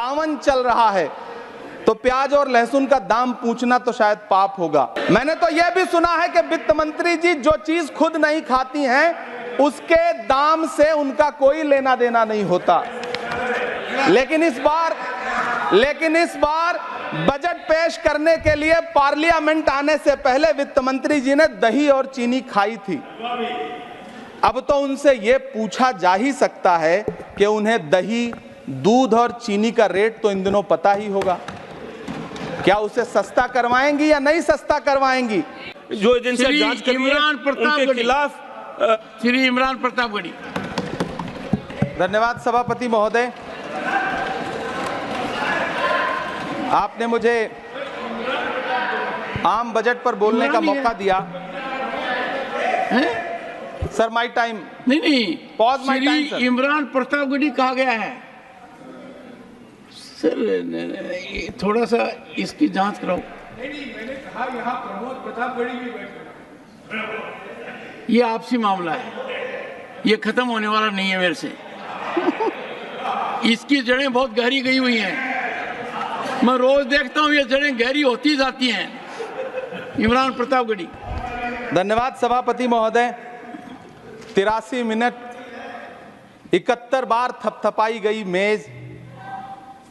सावन चल रहा है तो प्याज और लहसुन का दाम पूछना तो शायद पाप होगा। मैंने तो यह भी सुना है कि वित्त मंत्री जी जो चीज खुद नहीं खाती हैं उसके दाम से उनका कोई लेना देना नहीं होता। लेकिन इस बार बजट पेश करने के लिए पार्लियामेंट आने से पहले वित्त मंत्री जी ने दही और चीनी खाई थी। अब तो उनसे यह पूछा जा ही सकता है कि उन्हें दही, दूध और चीनी का रेट तो इन दिनों पता ही होगा। क्या उसे सस्ता करवाएंगी या नहीं सस्ता करवाएंगी? जो एजेंसियां जांच कर रही हैं उनके खिलाफ श्री इमरान प्रतापगढ़ी। धन्यवाद सभापति महोदय, आपने मुझे आम बजट पर बोलने का मौका दिया। Sir my time. नहीं, pause my time sir. Imran Pratapgarhi कहा गया है सर, थोड़ा सा इसकी जांच कराओ। नहीं, मैंने कहा यहाँ प्रमोद प्रतापगढ़ी भी बैठे। ये आपसी मामला है, ये खत्म होने वाला नहीं है मेरे से। इसकी जड़ें बहुत गहरी गई हुई हैं, मैं रोज देखता हूँ ये जड़ें गहरी होती जाती हैं। इमरान प्रतापगढ़ी। धन्यवाद सभापति महोदय। 83 मिनट 71 बार थपथपाई गई मेज,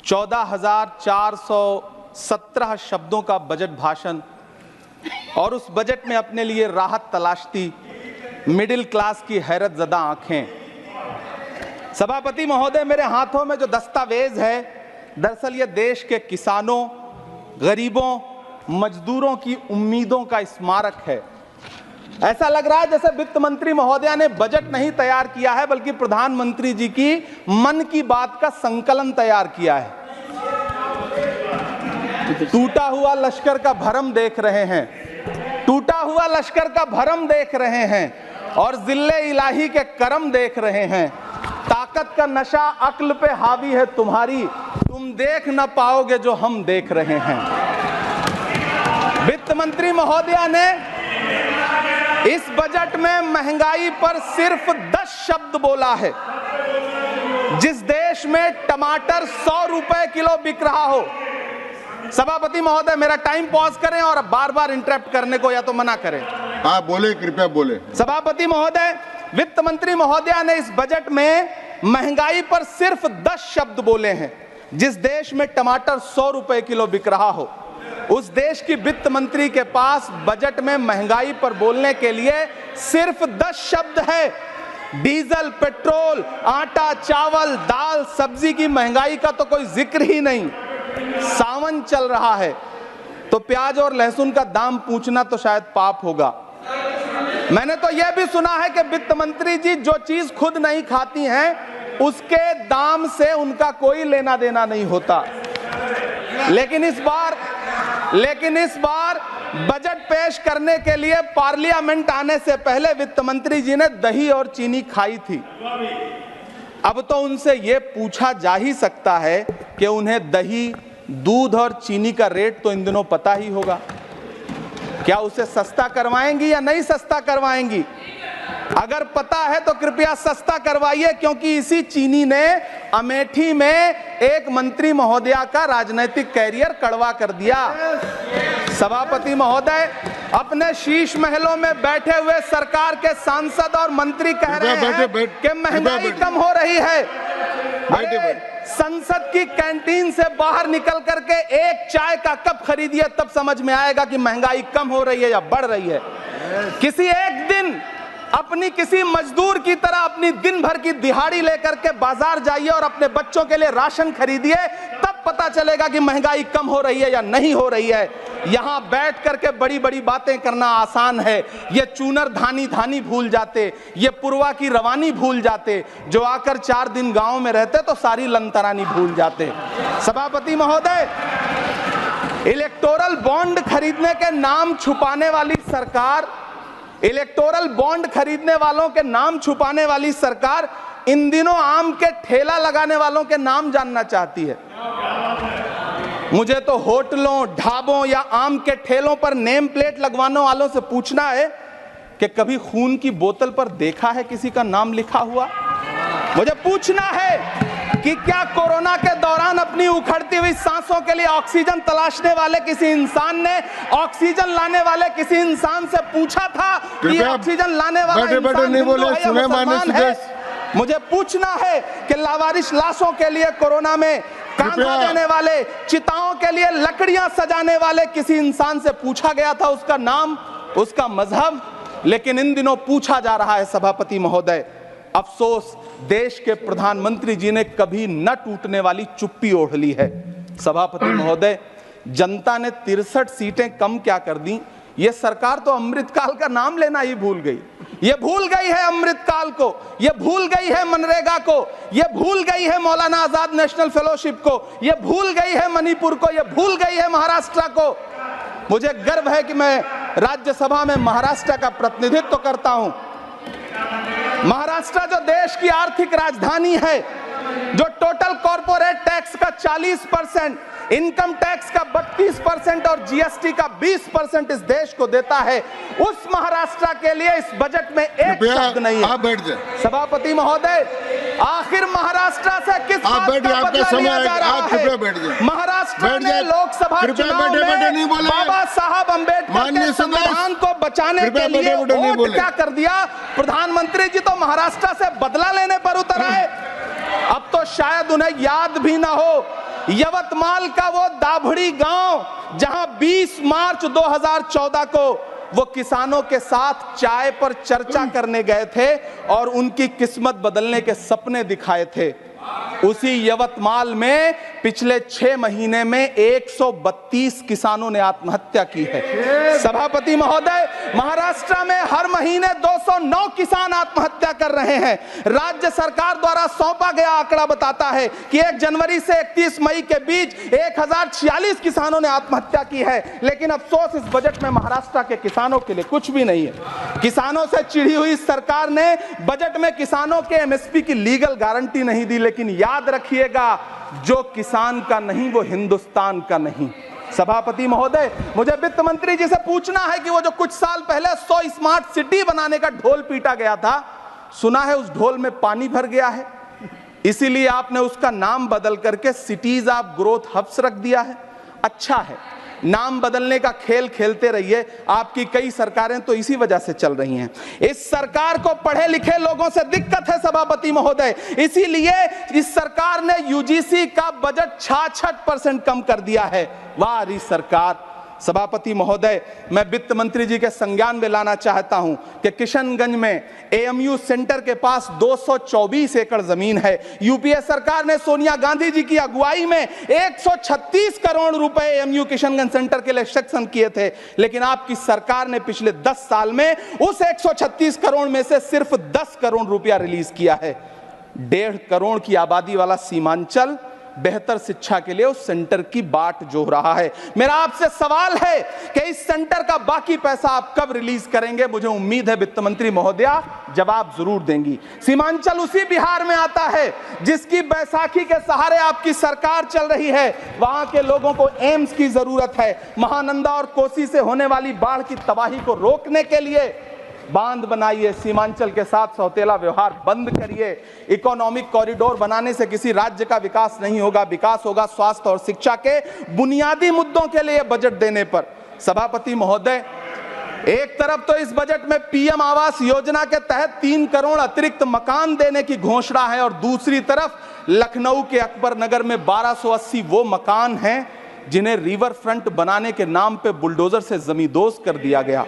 14,417 शब्दों का बजट भाषण और उस बजट में अपने लिए राहत तलाशती मिडिल क्लास की हैरत ज़दा आंखें। सभापति महोदय, मेरे हाथों में जो दस्तावेज है दरअसल ये देश के किसानों, गरीबों, मजदूरों की उम्मीदों का स्मारक है। ऐसा लग रहा है जैसे वित्त मंत्री महोदया ने बजट नहीं तैयार किया है बल्कि प्रधानमंत्री जी की मन की बात का संकलन तैयार किया है। टूटा हुआ लश्कर का भरम देख रहे हैं, टूटा हुआ लश्कर का भरम देख रहे हैं और जिल्ले इलाही के करम देख रहे हैं। ताकत का नशा अक्ल पे हावी है तुम्हारी, तुम देख न पाओगे जो हम देख रहे हैं। वित्त मंत्री महोदया ने इस बजट में महंगाई पर सिर्फ 10 शब्द बोला है। जिस देश में टमाटर 100 रुपए किलो बिक रहा हो। सभापति महोदय, मेरा टाइम पॉज करें और बार बार इंटरप्ट करने को या तो मना करें। हाँ बोले, कृपया बोले। सभापति महोदय, वित्त मंत्री महोदया ने इस बजट में महंगाई पर सिर्फ 10 शब्द बोले हैं। जिस देश में टमाटर 100 रुपए किलो बिक रहा हो उस देश की वित्त मंत्री के पास बजट में महंगाई पर बोलने के लिए सिर्फ 10 शब्द है। डीजल, पेट्रोल, आटा, चावल, दाल, सब्जी की महंगाई का तो कोई जिक्र ही नहीं। सावन चल रहा है तो प्याज और लहसुन का दाम पूछना तो शायद पाप होगा। मैंने तो यह भी सुना है कि वित्त मंत्री जी जो चीज खुद नहीं खाती हैं उसके दाम से उनका कोई लेना देना नहीं होता। लेकिन इस बार बजट पेश करने के लिए पार्लियामेंट आने से पहले वित्त मंत्री जी ने दही और चीनी खाई थी। अब तो उनसे यह पूछा जा ही सकता है कि उन्हें दही, दूध और चीनी का रेट तो इन दिनों पता ही होगा। क्या उसे सस्ता करवाएंगी या नहीं सस्ता करवाएंगी? अगर पता है तो कृपया सस्ता करवाइए, क्योंकि इसी चीनी ने अमेठी में एक मंत्री महोदया का राजनीतिक कैरियर कड़वा कर दिया। सभापति महोदय, अपने शीश महलों में बैठे हुए सरकार के सांसद और मंत्री कह रहे हैं कि महंगाई कम हो रही है। संसद की कैंटीन से बाहर निकल करके एक चाय का कप खरीदिए, तब समझ में आएगा कि महंगाई कम हो रही है या बढ़ रही है। किसी एक दिन अपनी किसी मजदूर की तरह अपनी दिन भर की दिहाड़ी लेकर के बाजार जाइए और अपने बच्चों के लिए राशन खरीदिए, तब पता चलेगा कि महंगाई कम हो रही है या नहीं हो रही है। यहां बैठ करके बड़ी बड़ी बातें करना आसान है। ये चूनर धानी धानी भूल जाते, ये पुरवा की रवानी भूल जाते, जो आकर 4 दिन गांव में रहते तो सारी लंतरानी भूल जाते। सभापति महोदय, इलेक्टोरल बॉन्ड खरीदने के नाम छुपाने वाली सरकार, इलेक्टोरल बॉन्ड खरीदने वालों के नाम छुपाने वाली सरकार इन दिनों आम के ठेला लगाने वालों के नाम जानना चाहती है। मुझे तो होटलों, ढाबों या आम के ठेलों पर नेम प्लेट लगवाने वालों से पूछना है कि कभी खून की बोतल पर देखा है किसी का नाम लिखा हुआ? मुझे पूछना है कि क्या कोरोना के दौरान अपनी उखड़ती हुई सांसों के लिए ऑक्सीजन तलाशने वाले किसी इंसान ने ऑक्सीजन लाने वाले किसी इंसान से पूछा था कि ये ऑक्सीजन लाने वाला इंसान हिंदू है या मुसलमान है? मुझे पूछना है कि लावारिस लाशों के लिए कोरोना में कांधा देने वाले, चिताओं के लिए लकड़ियां सजाने वाले किसी इंसान से पूछा गया था उसका नाम, उसका मजहब? लेकिन इन दिनों पूछा जा रहा है सभापति महोदय। अफसोस देश के प्रधानमंत्री जी ने कभी न टूटने वाली चुप्पी ओढ़ ली है। सभापति महोदय, जनता ने 63 सीटें कम क्या कर दी, ये सरकार तो अमृतकाल का नाम लेना ही भूल गई। ये भूल गई है अमृतकाल को, ये भूल गई है मनरेगा को, ये भूल गई है मौलाना आजाद नेशनल फेलोशिप को, ये भूल गई है मणिपुर को, ये भूल गई है महाराष्ट्र को। मुझे गर्व है कि मैं राज्यसभा में महाराष्ट्र का प्रतिनिधित्व करता हूं। महाराष्ट्र जो देश की आर्थिक राजधानी है, जो टोटल कॉर्पोरेट टैक्स का 40%, इनकम टैक्स का 32% और जीएसटी का 20% इस देश को देता है, उस महाराष्ट्र के लिए इस बजट में एक शब्द नहीं है। आप बैठ जाए। सभापति महोदय, आखिर महाराष्ट्र से किस बात का बदला लिया जा रहा है? महाराष्ट्र ने लोकसभा चुनाव में बाबा साहब अम्बेडकर के संविधान को बचाने के लिए वोट क्या कर दिया? प्रधानमंत्री जी तो महाराष्ट्र से बदला लेने पर उतर आए। अब तो शायद उन्हें याद भी ना हो यवतमाल का वो दाभड़ी गांव जहां 20 मार्च 2014 को वो किसानों के साथ चाय पर चर्चा करने गए थे और उनकी किस्मत बदलने के सपने दिखाए थे। उसी यवतमाल में पिछले 6 महीने में 132 किसानों ने आत्महत्या की है। सभापति महोदय, महाराष्ट्र में हर महीने 209 किसान आत्महत्या कर रहे हैं। राज्य सरकार द्वारा सौंपा गया आंकड़ा बताता है कि 1 जनवरी से 31 मई के बीच 1046 किसानों ने आत्महत्या की है। लेकिन अफसोस, इस बजट में महाराष्ट्र के किसानों के लिए कुछ भी नहीं है। किसानों से चिढ़ी हुई सरकार ने बजट में किसानों के एमएसपी की लीगल गारंटी नहीं दी। लेकिन याद रखिएगा, जो किसान का नहीं वो हिंदुस्तान का नहीं। सभापति महोदय, मुझे वित्त मंत्री जी से पूछना है कि वो जो कुछ साल पहले 100 स्मार्ट सिटी बनाने का ढोल पीटा गया था, सुना है उस ढोल में पानी भर गया है, इसीलिए आपने उसका नाम बदल करके सिटीज ऑफ ग्रोथ हब्स रख दिया है। अच्छा है, नाम बदलने का खेल खेलते रहिए, आपकी कई सरकारें तो इसी वजह से चल रही हैं। इस सरकार को पढ़े लिखे लोगों से दिक्कत है सभापति महोदय, इसीलिए इस सरकार ने यूजीसी का बजट 66% कम कर दिया है। वाह री सरकार। सभापति महोदय, मैं वित्त मंत्री जी के संज्ञान में लाना चाहता हूं कि किशनगंज में एएमयू सेंटर के पास 224 एकड़ जमीन है। यूपीए सरकार ने सोनिया गांधी जी की अगुवाई में 136 करोड़ रुपए एएमयू किशनगंज सेंटर के लिए सेक्शन किए थे। लेकिन आपकी सरकार ने पिछले 10 साल में उस 136 करोड़ में से सिर्फ 10 करोड़ रुपया रिलीज किया है। 1.5 करोड़ की आबादी वाला सीमांचल बेहतर शिक्षा के लिए उस सेंटर की बाट जोह रहा है। मेरा आपसे सवाल है कि इस सेंटर का बाकी पैसा आप कब रिलीज करेंगे? मुझे उम्मीद है वित्त मंत्री महोदया जवाब जरूर देंगी। सीमांचल उसी बिहार में आता है जिसकी बैसाखी के सहारे आपकी सरकार चल रही है। वहां के लोगों को एम्स की जरूरत है। महानंदा और कोसी से होने वाली बाढ़ की तबाही को रोकने के लिए बांध बनाइए, सीमांचल के साथ सौतेला व्यवहार बंद करिए। इकोनॉमिक कॉरिडोर बनाने से किसी राज्य का विकास नहीं होगा, विकास होगा स्वास्थ्य और शिक्षा के बुनियादी मुद्दों के लिए बजट देने पर। सभापति महोदय, एक तरफ तो इस बजट में पीएम आवास योजना के तहत 3 करोड़ अतिरिक्त मकान देने की घोषणा है और दूसरी तरफ लखनऊ के अकबर नगर में 1280 वो मकान हैं जिन्हें रिवर फ्रंट बनाने के नाम पे बुलडोजर से जमींदोज कर दिया गया।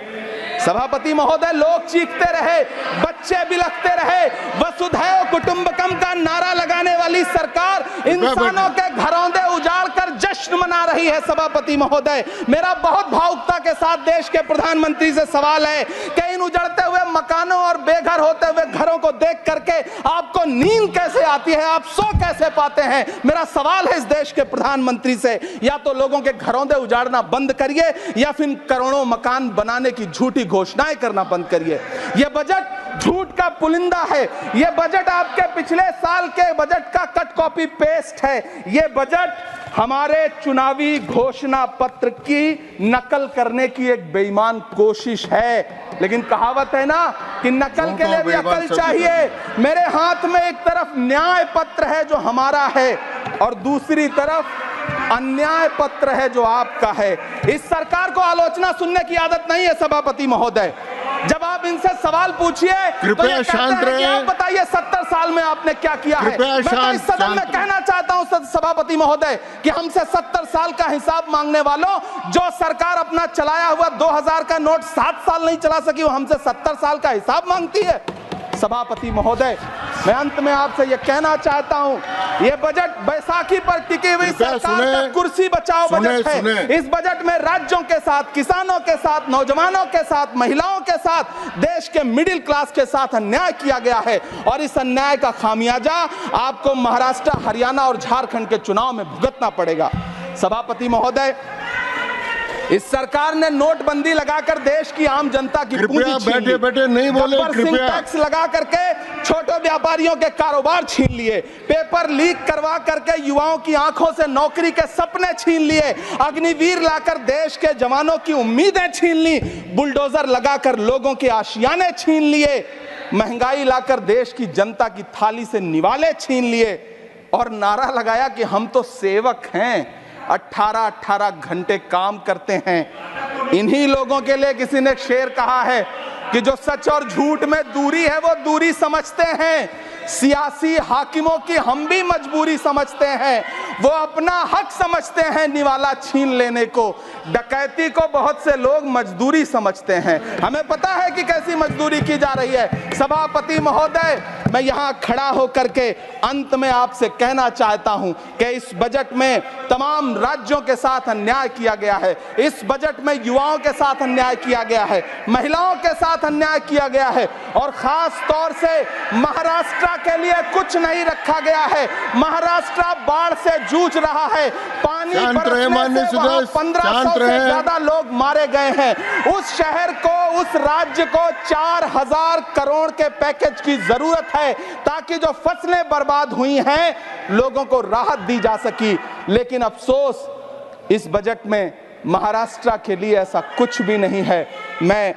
सभापति महोदय, लोग चीखते रहे, बच्चे बिलखते रहे, वसुधैव कुटुंबकम का नारा लगाने वाली सरकार इंसानों के घरौंदे उजाड़ कर जश्न मना रही है। सभापति महोदय, मेरा बहुत भावुकता के साथ देश के प्रधानमंत्री से सवाल है कि इन उजड़ते हुए मकानों और बेघर होते हुए घरों को देख करके आपको नींद कैसे आती है, आप सो कैसे पाते हैं? मेरा सवाल है इस देश के प्रधानमंत्री से, या तो लोगों के घरौंदे उजाड़ना बंद करिए या फिर करोड़ों मकान बनाने की झूठी घोषणाएं करना बंद करिए। यह बजट झूठ का पुलिंदा है। यह बजट आपके पिछले साल के बजट का कट कॉपी पेस्ट है। यह बजट हमारे चुनावी घोषणा पत्र की नकल करने की एक बेईमान कोशिश है। लेकिन कहावत है ना कि नकल के लिए भी अकल चाहिए। मेरे हाथ में एक तरफ न्याय पत्र है जो हमारा है, और दूसरी तरफ अन्याय पत्र है जो आपका है। इस सरकार को आलोचना सुनने की आदत नहीं है सभापति महोदय। जब आप इनसे सवाल पूछिए तो ये कहते हैं कि आप बताइए 70 साल में आपने क्या किया है। मैं तो इस सदन में कहना चाहता हूं सभापति महोदय कि हमसे 70 साल का हिसाब मांगने वालों, जो सरकार अपना चलाया हुआ 2000 का नोट 7 साल नहीं चला सकी, वो हमसे 70 साल का हिसाब मांगती है। सभापति महोदय, मैं अंत में आपसे यह कहना चाहता हूं, यह बजट बैसाखी पर टिकी हुई सरकार का कुर्सी बचाओ बजट है। इस बजट में राज्यों के साथ, किसानों के साथ, नौजवानों के साथ, महिलाओं के साथ, देश के मिडिल क्लास के साथ अन्याय किया गया है और इस अन्याय का खामियाजा आपको महाराष्ट्र, हरियाणा और झारखंड के चुनाव में भुगतना पड़ेगा। सभापति महोदय, इस सरकार ने नोटबंदी लगाकर देश की आम जनता की पूंजी छीन ली। बैठे नहीं बोले, कृपया टैक्स लगा करके छोटे व्यापारियों के कारोबार छीन लिए, पेपर लीक करवा करके युवाओं की आंखों से नौकरी के सपने छीन लिए, अग्निवीर लाकर देश के जवानों की उम्मीदें छीन ली, बुलडोजर लगाकर लोगों के आशियाने छीन लिए, महंगाई लाकर देश की जनता की थाली से निवाले छीन लिए और नारा लगाया कि हम तो सेवक हैं, 18-18 घंटे काम करते हैं। इन्हीं लोगों के लिए किसी ने शेर कहा है कि जो सच और झूठ में दूरी है वो दूरी समझते हैं, सियासी हाकिमों की हम भी मजबूरी समझते हैं, वो अपना हक समझते हैं निवाला छीन लेने को, डकैती को बहुत से लोग मजदूरी समझते हैं। हमें पता है कि कैसी मजदूरी की जा रही है। सभापति महोदय, मैं यहाँ खड़ा होकर के अंत में आपसे कहना चाहता हूँ कि इस बजट में तमाम राज्यों के साथ अन्याय किया गया है, इस बजट में युवाओं के साथ अन्याय किया गया है, महिलाओं के साथ अन्याय किया गया है और खास तौर से महाराष्ट्र के लिए कुछ नहीं रखा गया है। महाराष्ट्र बाढ़ से जूझ रहा है, पानी बरसने से वहां 1500 से ज्यादा लोग मारे गए हैं। उस शहर को, उस राज्य को 4000 करोड़ के पैकेज की जरूरत है ताकि जो फसलें बर्बाद हुई हैं लोगों को राहत दी जा सकी। लेकिन अफसोस, इस बजट में महाराष्ट्र के लिए ऐसा कुछ भी नहीं है। मैं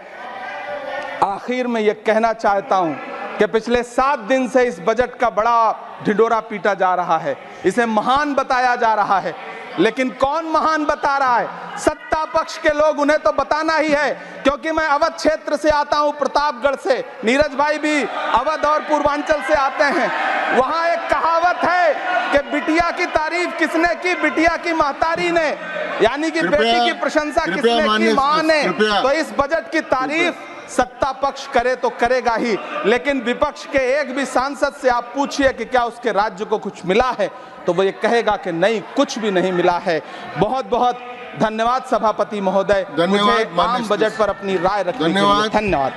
आखिर में यह कहना चाहता हूं कि पिछले 7 दिन से इस बजट का बड़ा ढिंढोरा पीटा जा रहा है, इसे महान बताया जा रहा है, लेकिन कौन महान बता रहा है? सत्ता पक्ष के लोग, उन्हें तो बताना ही है। क्योंकि मैं अवध क्षेत्र से आता हूं, प्रतापगढ़ से, नीरज भाई भी अवध और पूर्वांचल से आते हैं। वहां एक कहावत है कि बिटिया की तारीफ किसने की? बिटिया की महतारी ने, यानी कि बेटी की प्रशंसा किसने की? मां ने। तो इस बजट की तारीफ सत्ता पक्ष करे तो करेगा ही, लेकिन विपक्ष के एक भी सांसद से आप पूछिए कि क्या उसके राज्य को कुछ मिला है, तो वो ये कहेगा कि नहीं, कुछ भी नहीं मिला है। बहुत बहुत धन्यवाद सभापति महोदय, मुझे आम बजट पर अपनी राय रखने के लिए। धन्यवाद।